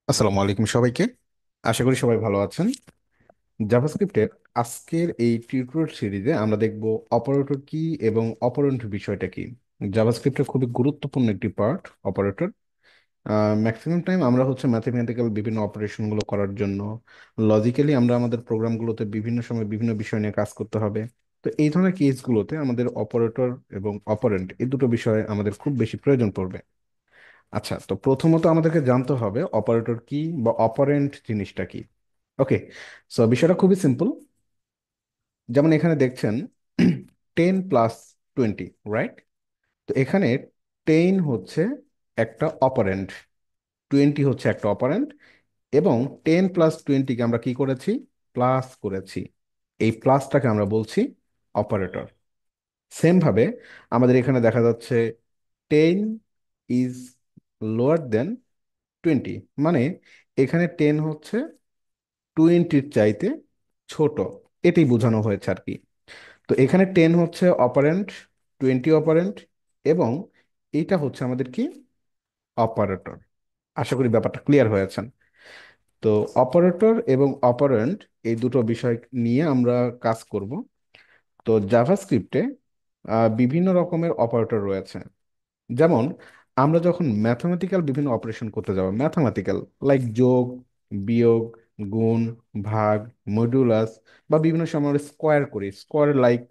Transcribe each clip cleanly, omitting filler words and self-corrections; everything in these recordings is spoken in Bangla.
আসসালামু আলাইকুম সবাইকে। আশা করি সবাই ভালো আছেন। জাভাস্ক্রিপ্টের আজকের এই টিউটোরিয়াল সিরিজে আমরা দেখব অপারেটর কি এবং অপারেন্ট বিষয়টা কি। জাভাস্ক্রিপ্টের খুবই গুরুত্বপূর্ণ একটি পার্ট অপারেটর। ম্যাক্সিমাম টাইম আমরা ম্যাথমেটিক্যাল বিভিন্ন অপারেশনগুলো করার জন্য লজিক্যালি আমরা আমাদের প্রোগ্রামগুলোতে বিভিন্ন সময় বিভিন্ন বিষয় নিয়ে কাজ করতে হবে। তো এই ধরনের কেসগুলোতে আমাদের অপারেটর এবং অপারেন্ট এই দুটো বিষয়ে আমাদের খুব বেশি প্রয়োজন পড়বে। আচ্ছা, তো প্রথমত আমাদেরকে জানতে হবে অপারেটর কি বা অপারেন্ট জিনিসটা কি। ওকে, সো বিষয়টা খুবই সিম্পল। যেমন এখানে দেখছেন 10 + 20, রাইট? তো এখানে 10 হচ্ছে একটা অপারেন্ট, 20 হচ্ছে একটা অপারেন্ট, এবং 10 + 20 কে আমরা কি করেছি? প্লাস করেছি। এই প্লাসটাকে আমরা বলছি অপারেটর। সেম ভাবে আমাদের এখানে দেখা যাচ্ছে 10 ইজ লোয়ার দেন 20, মানে এখানে 10 হচ্ছে 20-র চাইতে ছোট। এটাই বোঝানো হয়েছে আর কি। তো এখানে 10 হচ্ছে অপারেন্ট, 20 অপারেন্ট, এবং এইটা হচ্ছে আমাদের কি? অপারেটর। আশা করি ব্যাপারটা ক্লিয়ার হয়েছেন। তো অপারেটর এবং অপারেন্ট এই দুটো বিষয় নিয়ে আমরা কাজ করব। তো জাভাস্ক্রিপ্টে বিভিন্ন রকমের অপারেটর রয়েছে। যেমন আমরা যখন ম্যাথমেটিক্যাল বিভিন্ন অপারেশন করতে যাব, ম্যাথমেটিক্যাল লাইক যোগ, বিয়োগ, গুণ, ভাগ, মডুলাস, বা বিভিন্ন সময় আমরা স্কোয়ার করি, স্কোয়ার লাইক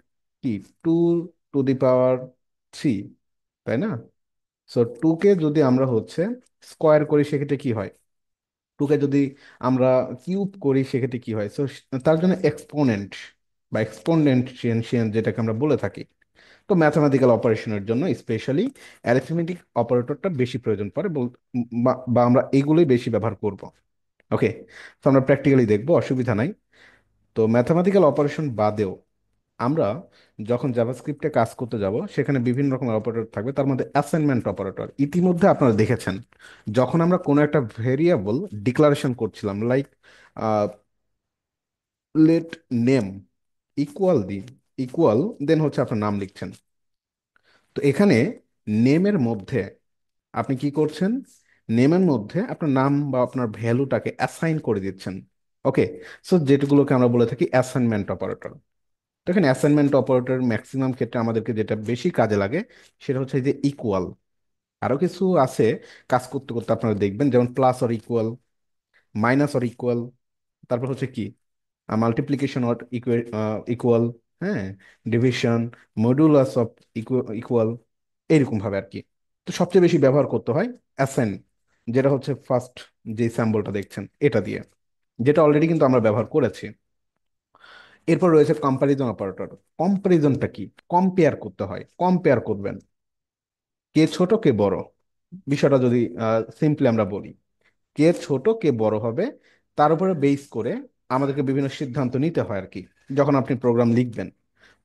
কি 2^3, তাই না? সো টুকে যদি আমরা স্কোয়ার করি সেক্ষেত্রে কি হয়? টুকে যদি আমরা কিউব করি সেক্ষেত্রে কি হয়? সো তার জন্য এক্সপোনেন্ট বা এক্সপোনেনশিয়াল যেটাকে আমরা বলে থাকি। তো ম্যাথমেটিক্যাল অপারেশনের জন্য স্পেশালি অ্যারিথমেটিক অপারেটরটা বেশি প্রয়োজন পড়ে বা আমরা এগুলোই বেশি ব্যবহার করব। ওকে, তো আমরা প্র্যাকটিক্যালি দেখবো, অসুবিধা নাই। তো ম্যাথমেটিক্যাল অপারেশন বাদেও আমরা যখন জাভাস্ক্রিপ্টে কাজ করতে যাব সেখানে বিভিন্ন রকমের অপারেটর থাকবে। তার মধ্যে অ্যাসাইনমেন্ট অপারেটর ইতিমধ্যে আপনারা দেখেছেন। যখন আমরা কোনো একটা ভেরিয়েবল ডিক্লারেশন করছিলাম, লাইক লেট নেম ইকুয়াল দিন, ইকুয়াল দেন হচ্ছে আপনার নাম লিখছেন। তো এখানে নেমের মধ্যে আপনি কি করছেন? নেমের মধ্যে আপনার নাম বা আপনার ভ্যালুটাকে অ্যাসাইন করে দিচ্ছেন। ওকে, সো যেগুলোকে আমরা বলে থাকি অ্যাসাইনমেন্ট অপারেটর। তো এখানে অ্যাসাইনমেন্ট অপারেটর ম্যাক্সিমাম ক্ষেত্রে আমাদেরকে যেটা বেশি কাজে লাগে সেটা হচ্ছে এই যে ইকুয়াল। আরো কিছু আছে কাজ করতে করতে আপনারা দেখবেন, যেমন plus or equal, minus or equal, তারপর হচ্ছে কি মাল্টিপ্লিকেশন অর ইকুয়াল, হ্যাঁ, ডিভিশন, মডুলাস অফ ইকুয়াল, এইরকম ভাবে আর কি। তো সবচেয়ে বেশি ব্যবহার করতে হয় অ্যাসাইন, যেটা হচ্ছে ফার্স্ট যে স্যাম্বলটা দেখছেন এটা দিয়ে, যেটা অলরেডি কিন্তু আমরা ব্যবহার করেছি। এরপর রয়েছে কম্প্যারিজন অপারেটর। কম্প্যারিজনটা কি? কম্পেয়ার করতে হয়, কম্পেয়ার করবেন কে ছোট কে বড়। বিষয়টা যদি সিম্পলি আমরা বলি, কে ছোট কে বড় হবে তার উপরে বেস করে আমাদেরকে বিভিন্ন সিদ্ধান্ত নিতে হয় আর কি, যখন আপনি প্রোগ্রাম লিখবেন।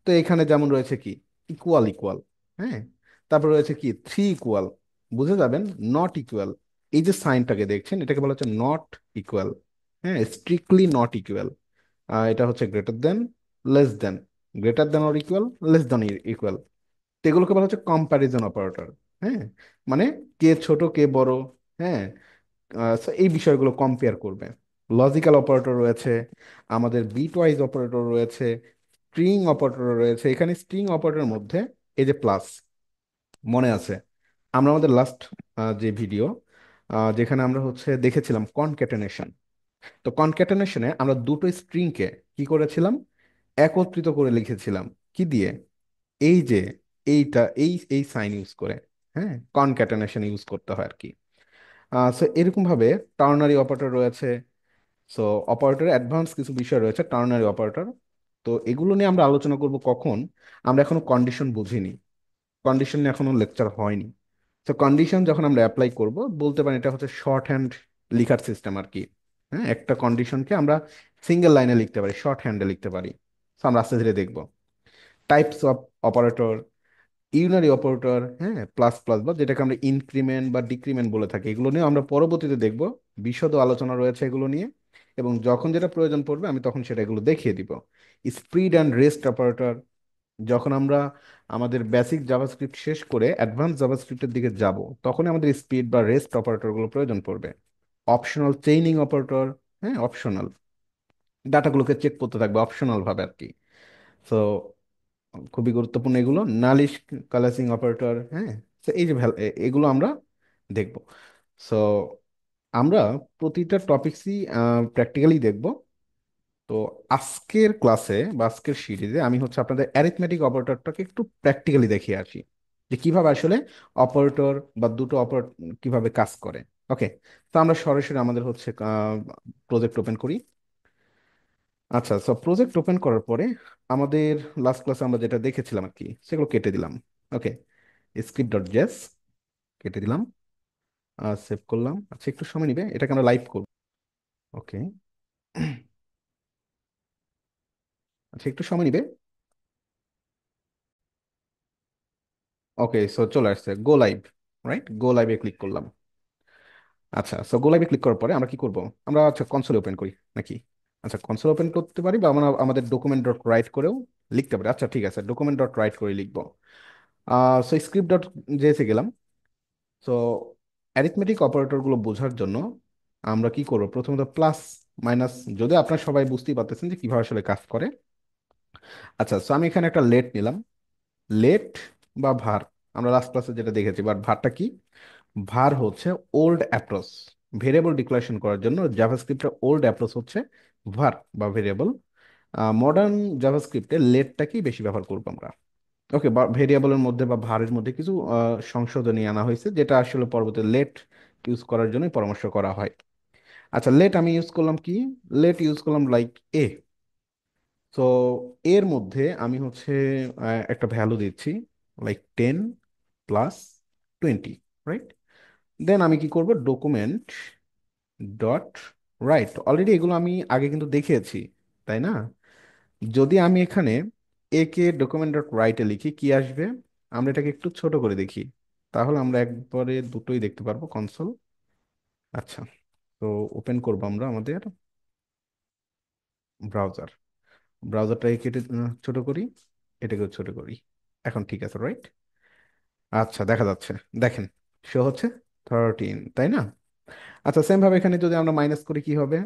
তো এখানে যেমন রয়েছে কি ইকুয়াল ইকুয়াল, হ্যাঁ, তারপর রয়েছে কি থ্রি ইকুয়াল, বুঝে যাবেন নট ইকুয়াল। এই যে সাইনটাকে দেখছেন এটাকে বলা হচ্ছে নট ইকুয়াল, হ্যাঁ, স্ট্রিক্টলি নট ইকুয়াল। এটা হচ্ছে greater than, less than, greater than or equal, less than equal. তো এগুলোকে বলা হচ্ছে কম্প্যারিজন অপারেটর। হ্যাঁ, মানে কে ছোট কে বড়, হ্যাঁ, so এই বিষয়গুলো কম্পেয়ার করবে। লজিক্যাল অপারেটর রয়েছে, আমাদের বিট ওয়াইজ অপারেটর রয়েছে, স্ট্রিং অপারেটর রয়েছে। এখানে স্ট্রিং অপারেটরের মধ্যে এই যে প্লাস, মনে আছে আমরা আমাদের লাস্ট যে ভিডিও যেখানে আমরা দেখেছিলাম কনক্যাটেনেশন। তো কনক্যাটেনেশনে আমরা দুটো স্ট্রিংকে কি করেছিলাম? একত্রিত করে লিখেছিলাম কি দিয়ে? এই যে এইটা এই এই সাইন ইউজ করে, হ্যাঁ, কনক্যাটেনেশন ইউজ করতে হয় আর কি। সো এরকম ভাবে টার্নারি অপারেটর রয়েছে। সো অপারেটরের অ্যাডভান্স কিছু বিষয় রয়েছে টার্নারি অপারেটর। তো এগুলো নিয়ে আমরা আলোচনা করব কখন? আমরা এখনো কন্ডিশন বুঝিনি, কন্ডিশন নিয়ে এখনো লেকচার হয়নি। তো কন্ডিশন যখন আমরা অ্যাপ্লাই করব বলতে পারি এটা হচ্ছে শর্ট হ্যান্ড লিখার সিস্টেম আর কি। হ্যাঁ, একটা কন্ডিশনকে আমরা সিঙ্গেল লাইনে লিখতে পারি, শর্ট হ্যান্ডে লিখতে পারি। তো আমরা আস্তে ধীরে দেখব types of operator, unary operator, হ্যাঁ, প্লাস প্লাস বা যেটাকে আমরা ইনক্রিমেন্ট বা ডিক্রিমেন্ট বলে থাকি, এগুলো নিয়ে আমরা পরবর্তীতে দেখব। বিশদ আলোচনা রয়েছে এগুলো নিয়ে, এবং যখন যেটা প্রয়োজন পড়বে আমি তখন সেটা এগুলো দেখিয়ে দিব। স্পিড অ্যান্ড রেস্ট অপারেটর, যখন আমরা আমাদের বেসিক জাভাস্ক্রিপ্ট শেষ করে অ্যাডভান্স জাভাস্ক্রিপ্টের দিকে যাব তখন আমাদের স্পিড বা রেস্ট অপারেটরগুলো প্রয়োজন পড়বে। অপশনাল চেইনিং অপারেটর, হ্যাঁ অপশনাল, ডাটাগুলোকে চেক করতে থাকবে অপশনাল ভাবে আর কি। তো খুবই গুরুত্বপূর্ণ এগুলো, নালিশ কালাসিং অপারেটর, হ্যাঁ। তো এই যে এগুলো আমরা দেখব। সো আমরা প্রতিটা টপিকসই প্র্যাকটিক্যালি দেখব। তো আজকের ক্লাসে বা আজকের সিরিজে আমি হচ্ছে আপনাদের অ্যারিথমেটিক অপারেটরটাকে একটু প্র্যাকটিক্যালি দেখিয়ে আসি, যে কিভাবে আসলে অপারেটর বা দুটো অপারেটর কিভাবে কাজ করে। ওকে, তো আমরা সরাসরি আমাদের হচ্ছে প্রজেক্ট ওপেন করি। আচ্ছা, সো প্রজেক্ট ওপেন করার পরে আমাদের লাস্ট ক্লাসে আমরা যেটা দেখেছিলাম আর কি সেগুলো কেটে দিলাম। ওকে, স্ক্রিপ্ট ডট জেস কেটে দিলাম, সেভ করলাম। আচ্ছা, একটু সময় নিবে, এটাকে আমরা লাইভ করব। ওকে, আচ্ছা একটু সময় নিবে। ওকে, সো চলে আসছে গো লাইভ, রাইট, গো লাইভে ক্লিক করলাম। আচ্ছা, সো গো লাইভে ক্লিক করার পরে আমরা কি করব, আমরা আচ্ছা কনসোল ওপেন করি নাকি? আচ্ছা, কনসোল ওপেন করতে পারি বা আমরা আমাদের ডকুমেন্ট ডট রাইট করেও লিখতে পারি। আচ্ছা ঠিক আছে, ডকুমেন্ট ডট রাইট করে লিখবো। সো স্ক্রিপ্ট ডট জেএসে গেলাম। সো অ্যারিথমেটিক অপারেটরগুলো বোঝার জন্য আমরা কি করব, প্রথমত প্লাস মাইনাস, যদি আপনারা সবাই বুঝতেই পারতেছেন যে কিভাবে আসলে কাজ করে। আচ্ছা, সো আমি এখানে একটা লেট নিলাম। লেট বা ভার, আমরা লাস্ট ক্লাসে যেটা দেখেছি, বাট ভারটা কি, ভার হচ্ছে ওল্ড অ্যাপ্রোচ। ভেরিয়েবল ডিক্লারেশন করার জন্য জাভাস্ক্রিপ্টের ওল্ড অ্যাপ্রোচ হচ্ছে ভার বা ভেরিয়েবল। মডার্ন জাভাস্ক্রিপ্টে লেটটাকেই বেশি ব্যবহার করবো আমরা। ওকে, বা ভেরিয়েবলের মধ্যে বা ভারের মধ্যে কিছু সংশোধনী আনা হয়েছে, যেটা আসলে পরবর্তী লেট ইউজ করার জন্যই পরামর্শ করা হয়। আচ্ছা, লেট আমি ইউজ করলাম কি, লেট ইউজ করলাম লাইক এ। তো এর মধ্যে আমি হচ্ছে একটা ভ্যালু দিচ্ছি, লাইক 10 + 20, রাইট। দেন আমি কি করব, ডকুমেন্ট ডট রাইট, অলরেডি এগুলো আমি আগে কিন্তু দেখিয়েছি, তাই না? যদি আমি এখানে এ কে ডকুমেন্ট ডট রাইটে লিখি কি আসবে, আমরা এটাকে একটু ছোট করে দেখি, তাহলে আমরা একবারে দুটোই দেখতে পারবো কনসোল। আচ্ছা, তো ওপেন করবো আমরা আমাদের ব্রাউজার, ব্রাউজারটাকে কেটে ছোট করি, এটাকেও ছোট করি। এখন ঠিক আছে, রাইট? আচ্ছা, দেখা যাচ্ছে, দেখেন, শো হচ্ছে 13, তাই না? আচ্ছা, সেম ভাবে এখানে যদি আমরা মাইনাস করি কি হবে,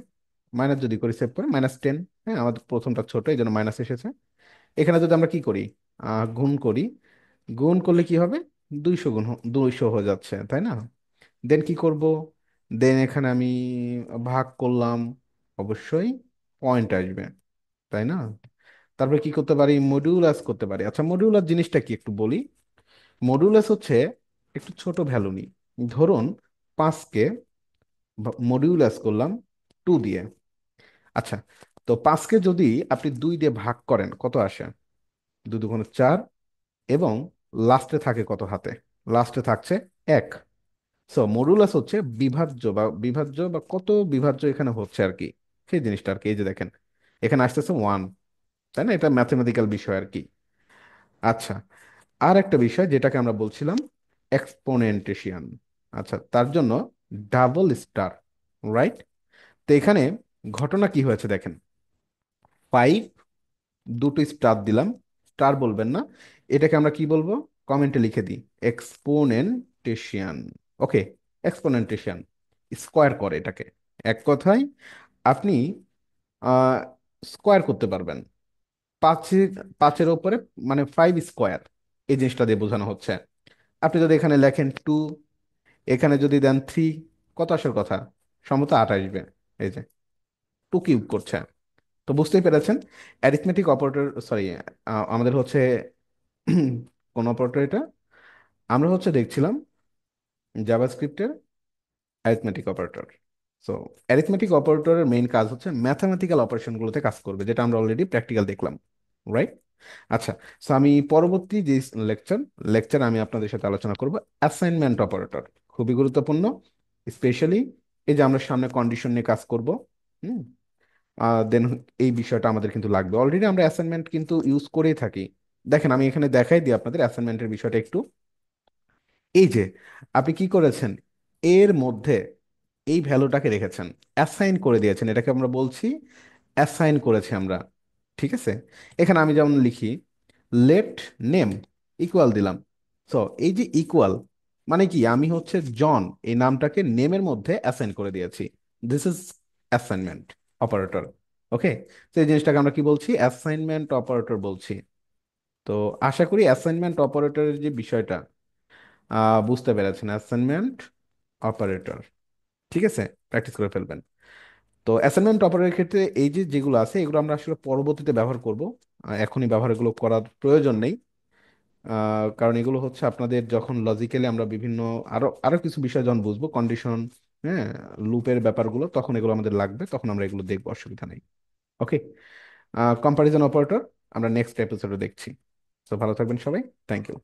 মাইনাস যদি করি সেভ করে -10, হ্যাঁ আমাদের প্রথমটা ছোট এই জন্য মাইনাস এসেছে। এখানে যদি আমরা কি করি, গুণ করি, গুণ করলে কি হবে, 200 হয়ে যাচ্ছে, তাই না? দেন কি করব, দেন এখানে আমি ভাগ করলাম, অবশ্যই পয়েন্ট আসবে, তাই না? তারপরে কি করতে পারি, মডিউলাস করতে পারি। আচ্ছা, মডিউলাস জিনিসটা কি একটু বলি। মডিউলাস হচ্ছে একটু ছোট ভ্যালু নিই, ধরুন 5কে মডিউলাস করলাম 2 দিয়ে। আচ্ছা, তো 5কে যদি আপনি 2 দিয়ে ভাগ করেন কত আসে, 2 × 2 = 4, এবং লাস্টে থাকে কত হাতে, লাস্টে থাকছে 1। সো মডুলাস হচ্ছে বিভাজ্য বা কত বিভাজ্য এখানে হচ্ছে আর কি, সেই জিনিসটা আর কি। এই যে দেখেন, এখানে আসতেছে 1, তাই না? এটা ম্যাথমেটিক্যাল বিষয় আর কি। আচ্ছা, আর একটা বিষয় যেটাকে আমরা বলছিলাম এক্সপোনেন্টেশিয়ান। আচ্ছা, তার জন্য ডাবল স্টার, রাইট। তো এখানে ঘটনা কি হয়েছে দেখেন, 5, দুটো স্টার দিলাম, স্টার বলবেন না, এটাকে আমরা কি বলবো, কমেন্টে লিখে দিই এক্সপোনেন্টেশিয়ান। ওকে, এক্সপোনেন্টেশিয়ান, স্কোয়ার করে এটাকে, এক কথায় আপনি স্কোয়ার করতে পারবেন। পাঁচের পাঁচের ওপরে মানে 5 স্কোয়ার, এই জিনিসটা দিয়ে বোঝানো হচ্ছে। আপনি যদি এখানে লেখেন 2, এখানে যদি দেন 3, কত আসার কথা, সম্ভবত 8 আসবে। এই যে 2 কিউব করছে। তো বুঝতেই পেরেছেন, অ্যারিথমেটিক অপারেটর, সরি, আমাদের হচ্ছে কোন অপারেটর এটা, আমরা হচ্ছে দেখছিলাম জাভাস্ক্রিপ্টের অ্যারিথমেটিক অপারেটর। সো অ্যারিথমেটিক অপারেটরের মেইন কাজ হচ্ছে ম্যাথামেটিক্যাল অপারেশনগুলোতে কাজ করবে, যেটা আমরা অলরেডি প্র্যাকটিক্যাল দেখলাম, রাইট? আচ্ছা, সো আমি পরবর্তী যে লেকচার আমি আপনাদের সাথে আলোচনা করব অ্যাসাইনমেন্ট অপারেটর, খুবই গুরুত্বপূর্ণ। স্পেশালি এই যে আমরা সামনে কন্ডিশন নিয়ে কাজ করব, হুম, দেন এই বিষয়টা আমাদের কিন্তু লাগবে। অলরেডি আমরা অ্যাসাইনমেন্ট কিন্তু ইউজ করেই থাকি। দেখেন, আমি এখানে দেখাই দিই আপনাদের অ্যাসাইনমেন্টের বিষয়টা একটু। এই যে আপনি কি করেছেন, এর মধ্যে এই ভ্যালুটাকে রেখেছেন, অ্যাসাইন করে দিয়েছেন, এটাকে আমরা বলছি অ্যাসাইন করেছি আমরা, ঠিক আছে? এখানে আমি যেমন লিখি লেট নেম ইকুয়াল দিলাম। সো এই যে ইকুয়াল মানে কি, আমি হচ্ছে জন এই নামটাকে নেমের মধ্যে অ্যাসাইন করে দিয়েছি। This is assignment operator. Okay, তো এই জিনিসটাকে আমরা কি বলছি? অ্যাসাইনমেন্ট অপারেটর বলছি। তো আশা করি অ্যাসাইনমেন্ট অপারেটরের যে বিষয়টা বুঝতে পেরেছেন। অ্যাসাইনমেন্ট অপারেটর, ঠিক আছে, প্র্যাকটিস করে ফেলবেন। তো অ্যাসাইনমেন্ট অপারেটরের ক্ষেত্রে এই যে যেগুলো আছে এগুলো আমরা আসলে পরবর্তীতে ব্যবহার করব। এখনই ব্যবহার এগুলো করার প্রয়োজন নেই। কারণ এগুলো হচ্ছে আপনাদের যখন লজিক্যালি আমরা বিভিন্ন আরো আরো কিছু বিষয় যখন বুঝবো, কন্ডিশন, হ্যাঁ, লুপের ব্যাপারগুলো, তখন এগুলো আমাদের লাগবে, তখন আমরা এগুলো দেখবো, অসুবিধা নেই। ওকে, কম্পারিজন অপারেটর আমরা নেক্সট এপিসোডে দেখছি। তো ভালো থাকবেন সবাই, থ্যাংক ইউ।